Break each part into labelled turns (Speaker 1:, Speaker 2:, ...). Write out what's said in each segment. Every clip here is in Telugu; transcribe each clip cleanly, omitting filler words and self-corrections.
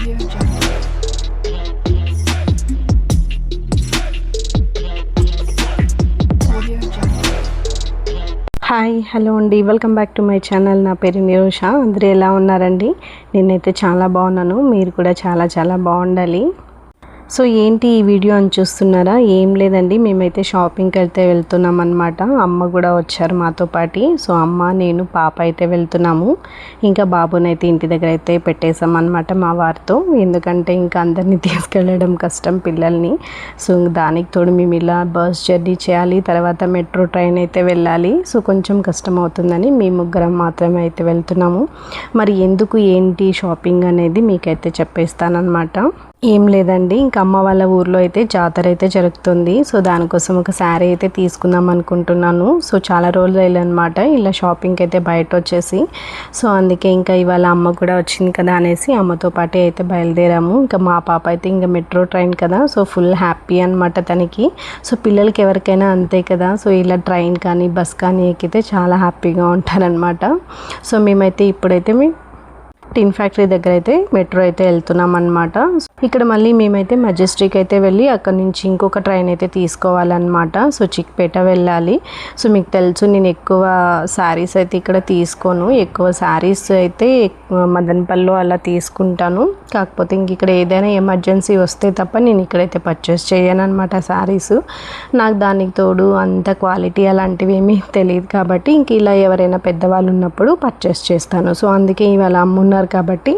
Speaker 1: Audio Jungle. Audio Jungle.
Speaker 2: Hi hello అండి, welcome back to my channel. నా పేరు నిరోష. అందరూ ఎలా ఉన్నారండి? నేనైతే చాలా బాగున్నాను. మీరు కూడా చాలా చాలా బాగుండాలి. సో ఏంటి ఈ వీడియో అని చూస్తున్నారా? ఏం లేదండి, మేమైతే షాపింగ్కి వెళ్తున్నాం అనమాట. అమ్మ కూడా వచ్చారు మాతో పాటి. సో అమ్మ, నేను, పాప అయితే వెళ్తున్నాము. ఇంకా బాబునైతే ఇంటి దగ్గర అయితే పెట్టేసాం అనమాట మా వారితో. ఎందుకంటే ఇంకా అందరినీ తీసుకెళ్ళడం కష్టం పిల్లల్ని. సో దానికి తోడు మేము ఇలా బస్ జర్నీ చేయాలి, తర్వాత మెట్రో ట్రైన్ అయితే వెళ్ళాలి. సో కొంచెం కష్టం అవుతుందని మేము ముగ్గురం మాత్రమే అయితే వెళ్తున్నాము. మరి ఎందుకు ఏంటి షాపింగ్ అనేది మీకైతే చెప్పేస్తానమాట. ఏం లేదండి, ఇంకా అమ్మ వాళ్ళ ఊర్లో అయితే జాతర అయితే జరుగుతుంది. సో దానికోసం ఒక శారీ అయితే తీసుకుందాం అనుకుంటున్నాను. సో చాలా రోజులు అయ్యాలన్నమాట ఇలా షాపింగ్కి అయితే బయట వచ్చేసి. సో అందుకే ఇంకా ఇవాళ అమ్మ కూడా వచ్చింది కదా అనేసి అమ్మతో పాటే అయితే బయలుదేరాము. ఇంకా మా పాప అయితే ఇంకా మెట్రో ట్రైన్ కదా, సో ఫుల్ హ్యాపీ అనమాట తనకి. సో పిల్లలకి ఎవరికైనా అంతే కదా. సో ఇలా ట్రైన్ కానీ బస్ కానీ ఎక్కితే చాలా హ్యాపీగా ఉంటారనమాట. సో మేమైతే ఇప్పుడైతే టిన్ ఫ్యాక్టరీ దగ్గర అయితే మెట్రో అయితే వెళ్తున్నాం అనమాట. ఇక్కడ మళ్ళీ మేమైతే మెజెస్టిక్ అయితే వెళ్ళి అక్కడ నుంచి ఇంకొక ట్రైన్ అయితే తీసుకోవాలన్నమాట. సో చిక్పేట వెళ్ళాలి. సో మీకు తెలుసు నేను ఎక్కువ శారీస్ అయితే ఇక్కడ తీసుకోను. ఎక్కువ శారీస్ అయితే మదనపల్లిలో అలా తీసుకుంటాను. కాకపోతే ఇంక ఇక్కడ ఏదైనా ఎమర్జెన్సీ వస్తే తప్ప నేను ఇక్కడైతే పర్చేస్ చేయను అనమాట శారీస్. నాకు దానికి తోడు అంత క్వాలిటీ అలాంటివి ఏమీ తెలియదు కాబట్టి ఇంక ఇలా ఎవరైనా పెద్దవాళ్ళు ఉన్నప్పుడు పర్చేస్ చేస్తాను. సో అందుకే ఇవాళ అమ్మున్నారు కాబట్టి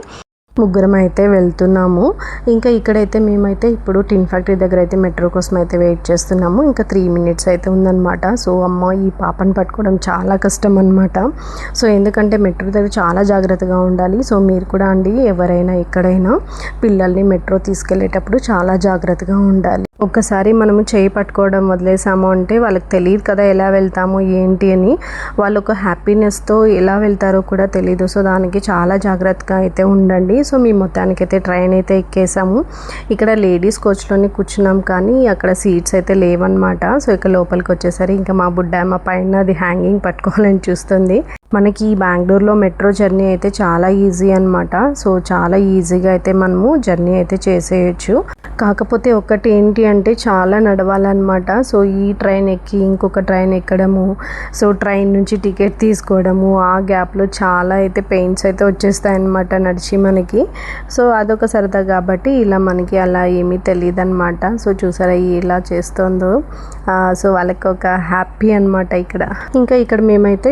Speaker 2: ముగ్గురం అయితే వెళ్తున్నాము. ఇంకా ఇక్కడైతే మేమైతే ఇప్పుడు టిన్ ఫ్యాక్టరీ దగ్గర అయితే మెట్రో కోసం అయితే వెయిట్ చేస్తున్నాము. ఇంకా 3 minutes అయితే ఉందన్నమాట. సో అమ్మ ఈ పాపను పట్టుకోవడం చాలా కష్టం అనమాట. సో ఎందుకంటే మెట్రో దగ్గర చాలా జాగ్రత్తగా ఉండాలి. సో మీరు కూడా అండి, ఎవరైనా ఎక్కడైనా పిల్లల్ని మెట్రో తీసుకెళ్ళేటప్పుడు చాలా జాగ్రత్తగా ఉండాలి. ఒక్కసారి మనము చేయి పట్టుకోవడం వదిలేసాము అంటే వాళ్ళకి తెలియదు కదా ఎలా వెళ్తాము ఏంటి అని. వాళ్ళు ఒక హ్యాపీనెస్తో ఎలా వెళ్తారో కూడా తెలీదు. సో దానికి చాలా జాగ్రత్తగా అయితే ఉండండి. సో మేము మొత్తానికైతే ట్రైన్ అయితే ఎక్కేసాము. ఇక్కడ లేడీస్ కోచ్లోనే కూర్చున్నాం కానీ అక్కడ సీట్స్ అయితే లేవన్నమాట. సో ఇక లోపలికి వచ్చేసరికి ఇంకా మా బుడ్డామ్మ పైన అది హ్యాంగింగ్ పట్టుకోవాలని చూస్తుంది. మనకి బెంగళూరులో మెట్రో జర్నీ అయితే చాలా ఈజీ అనమాట. సో చాలా ఈజీగా అయితే మనము జర్నీ అయితే చేసేయచ్చు. కాకపోతే ఒకటి ఏంటి అంటే చాలా నడవాలన్నమాట. సో ఈ ట్రైన్ ఎక్కి ఇంకొక ట్రైన్ ఎక్కడము, సో ట్రైన్ నుంచి టికెట్ తీసుకోవడము, ఆ గ్యాప్లో చాలా అయితే పెయిన్స్ అయితే వచ్చేస్తాయి అన్నమాట నడిచి మనకి. సో అదొక సరదా కాబట్టి ఇలా మనకి అలా ఏమీ తెలియదు అనమాట. సో చూసారా ఇలా చేస్తుందో. సో వాళ్ళకి ఒక హ్యాపీ అనమాట ఇక్కడ. ఇంకా ఇక్కడ మేమైతే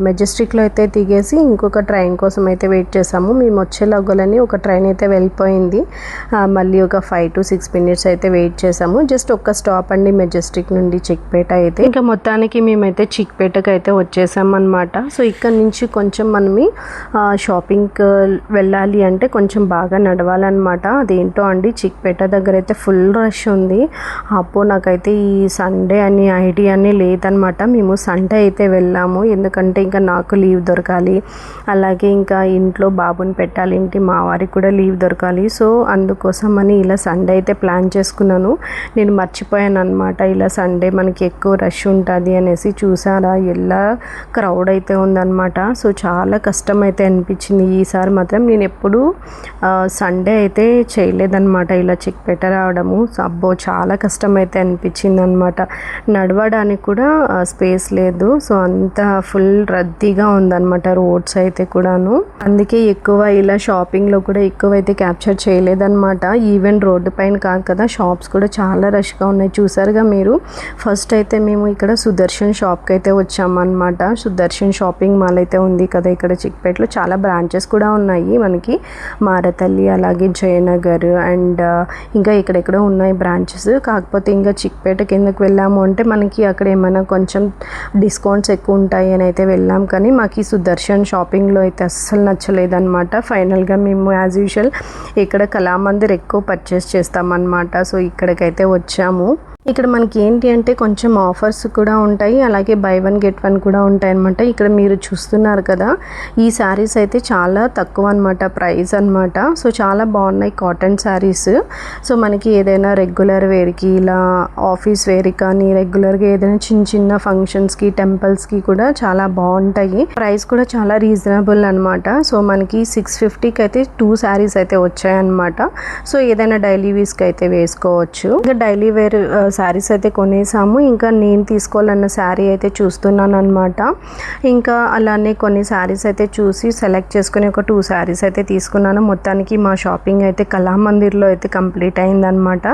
Speaker 2: మెజెస్టిక్లో అయితే దిగేసి ఇంకొక ట్రైన్ కోసం అయితే వెయిట్ చేసాము. మేము వచ్చే లోగలని ఒక ట్రైన్ అయితే వెళ్ళిపోయింది. మళ్ళీ ఒక 5 to 6 minutes అయితే వెయిట్ చేసాము. జస్ట్ ఒక్క స్టాప్ అండి మెజెస్టిక్ నుండి చిక్పేట అయితే. ఇంకా మొత్తానికి మేమైతే చిక్పేటకి అయితే వచ్చేసాం అనమాట. సో ఇక్కడ నుంచి కొంచెం మనమి షాపింగ్కి వెళ్ళాలి అంటే కొంచెం బాగా నడవాలన్నమాట. అదేంటో అండి, చిక్పేట దగ్గర అయితే ఫుల్ రష్ ఉంది. అప్పో నాకైతే ఈ సండే అని ఐడియా అని లేదనమాట. మేము సండే అయితే వెళ్ళాము. ఎందుకంటే ఇంకా నాకు లీవ్ దొరకాలి, అలాగే ఇంకా ఇంట్లో బాబుని పెట్టాలి, ఇంటి మా వారికి కూడా లీవ్ దొరకాలి. సో అందుకోసం అని ఇలా సండే అయితే ప్లాన్ చేసుకున్నాను. నేను మర్చిపోయాను అనమాట, ఇలా సండే మనకి ఎక్కువ రష్ ఉంటుంది అనేసి. చూసారా ఎలా క్రౌడ్ అయితే ఉందన్నమాట. సో చాలా కష్టం అయితే అనిపించింది ఈసారి మాత్రం. నేను ఎప్పుడు సండే అయితే చేయలేదన్నమాట ఇలా చిక్పేట రావడము. అబ్బో చాలా కష్టం అయితే అనిపించింది అనమాట. నడవడానికి కూడా స్పేస్ లేదు. సో అంతా ఫుల్ రద్దీగా ఉందన్నమాట రోడ్స్ అయితే కూడాను. అందుకే ఎక్కువ ఇలా షాపింగ్లో కూడా ఎక్కువ అయితే క్యాప్చర్ చేయలేదన్నమాట. ఈవెన్ రోడ్డు పైన కాదు కదా, షాప్స్ కూడా చాలా రష్గా ఉన్నాయి. చూసారుగా మీరు. ఫస్ట్ అయితే మేము ఇక్కడ సుదర్శన్ షాప్కి అయితే వచ్చామన్నమాట. సుదర్శన్ షాపింగ్ మాల్ అయితే ఉంది కదా ఇక్కడ చిక్పేటలో. చాలా బ్రాంచెస్ కూడా ఉన్నాయి మనకి, మారతల్లి అలాగే జయనగర్ అండ్ ఇంకా ఇక్కడెక్కడో ఉన్నాయి బ్రాంచెస్. కాకపోతే ఇంకా చిక్పేట కిందకి వెళ్ళాము అంటే మనకి అక్కడ ఏమైనా కొంచెం డిస్కౌంట్స్ ఎక్కువ ఉంటాయి అని అయితే వెళ్ళాం. కానీ మాకు ఈ సుదర్శన్ షాపింగ్లో అయితే అస్సలు నచ్చలేదన్నమాట. ఫైనల్గా మేము యాజ్ యూజువల్ ఇక్కడ కళామందిర్ ఎక్కువ పర్చేస్ చేస్తామన్నమాట. సో ఇక్కడికైతే వచ్చాము. ఇక్కడ మనకి ఏంటి అంటే కొంచెం ఆఫర్స్ కూడా ఉంటాయి, అలాగే బై వన్ గెట్ వన్ కూడా ఉంటాయి అనమాట. ఇక్కడ మీరు చూస్తున్నారు కదా, ఈ శారీస్ అయితే చాలా తక్కువ అనమాట ప్రైస్ అనమాట. సో చాలా బాగున్నాయి కాటన్ శారీస్. సో మనకి ఏదైనా రెగ్యులర్ వేర్కి, ఇలా ఆఫీస్ వేర్కి కానీ, రెగ్యులర్గా ఏదైనా చిన్న చిన్న ఫంక్షన్స్కి, టెంపుల్స్కి కూడా చాలా బాగుంటాయి. ప్రైస్ కూడా చాలా రీజనబుల్ అనమాట. సో మనకి 650కి అయితే 2 శారీస్ అయితే వచ్చాయన్నమాట. సో ఏదైనా డైలీ వేర్స్కి అయితే వేసుకోవచ్చు. ఇంకా డైలీ వేర్ శారీస్ అయితే కొనేసాము. ఇంకా నేను తీసుకోవాలన్న శారీ అయితే చూస్తున్నాను అనమాట. ఇంకా అలానే కొన్ని శారీస్ అయితే చూసి సెలెక్ట్ చేసుకుని ఒక 2 శారీస్ అయితే తీసుకున్నాను. మొత్తానికి మా షాపింగ్ అయితే కళామందిర్లో అయితే కంప్లీట్ అయిందనమాట.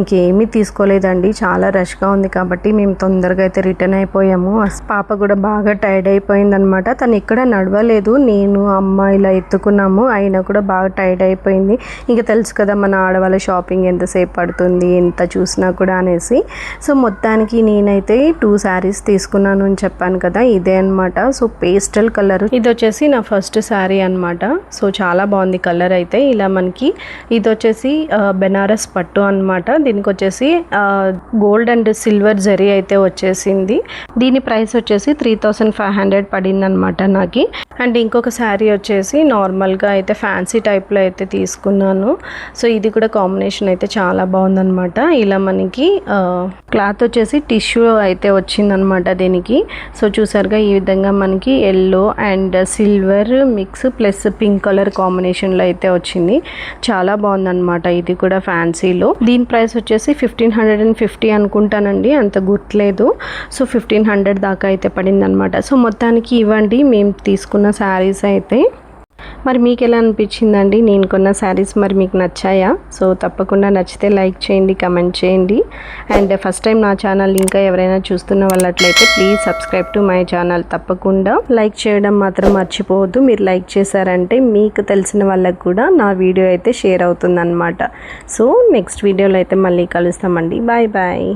Speaker 2: ఇంకేమీ తీసుకోలేదండి, చాలా రష్గా ఉంది కాబట్టి మేము తొందరగా అయితే రిటర్న్ అయిపోయాము. పాప కూడా బాగా టైర్డ్ అయిపోయిందనమాట. తను ఇక్కడ నడవలేదు, నేను అమ్మ ఇలా ఎత్తుకున్నాము, అయినా కూడా బాగా టైర్డ్ అయిపోయింది. ఇంకా తెలుసు కదా మన ఆడవాళ్ళ షాపింగ్ ఎంతసేపు పడుతుంది, ఎంత చూసినా కూడా అనేసి. సో మొత్తానికి నేనైతే 2 శారీస్ తీసుకున్నాను అని చెప్పాను కదా, ఇదే అనమాట. సో పేస్టల్ కలర్, ఇది వచ్చేసి నా ఫస్ట్ శారీ అనమాట. సో చాలా బాగుంది కలర్ అయితే. ఇలా మనకి ఇది వచ్చేసి బెనారస్ పట్టు అనమాట. దీనికి వచ్చేసి గోల్డ్ అండ్ సిల్వర్ జరీ అయితే వచ్చేసింది. దీని ప్రైస్ వచ్చేసి 3500 పడింది అనమాట నాకు. అండ్ ఇంకొక శారీ వచ్చేసి నార్మల్గా అయితే ఫ్యాన్సీ టైప్లో అయితే తీసుకున్నాను. సో ఇది కూడా కాంబినేషన్ అయితే చాలా బాగుందనమాట. ఇలా మనకి క్లాత్ వచ్చేసి టిష్యూ అయితే వచ్చిందనమాట దీనికి. సో చూసారుగా ఈ విధంగా మనకి yellow and silver mix plus pink colour కాంబినేషన్లో అయితే వచ్చింది. చాలా బాగుందనమాట. ఇది కూడా ఫ్యాన్సీలో. దీని ప్రైస్ వచ్చేసి 1550 అనుకుంటానండి, అంత గుర్తులేదు. సో 1500 దాకా అయితే పడింది అనమాట. సో మొత్తానికి ఇవ్వండి మేము తీసుకున్న శారీస్ అయితే. మరి మీకు ఎలా అనిపించిందండి నేను కొన్న శారీస్? మరి మీకు నచ్చాయా? సో తప్పకుండా నచ్చితే లైక్ చేయండి, కమెంట్ చేయండి. అండ్ ఫస్ట్ టైం నా ఛానల్ ఇంకా ఎవరైనా చూస్తున్న వాళ్ళట్లయితే please subscribe to my channel. తప్పకుండా లైక్ చేయడం మాత్రం మర్చిపోవద్దు. మీరు లైక్ చేశారంటే మీకు తెలిసిన వాళ్ళకు కూడా నా వీడియో అయితే షేర్ అవుతుందన్నమాట. సో నెక్స్ట్ వీడియోలో అయితే మళ్ళీ కలుస్తామండి. Bye bye.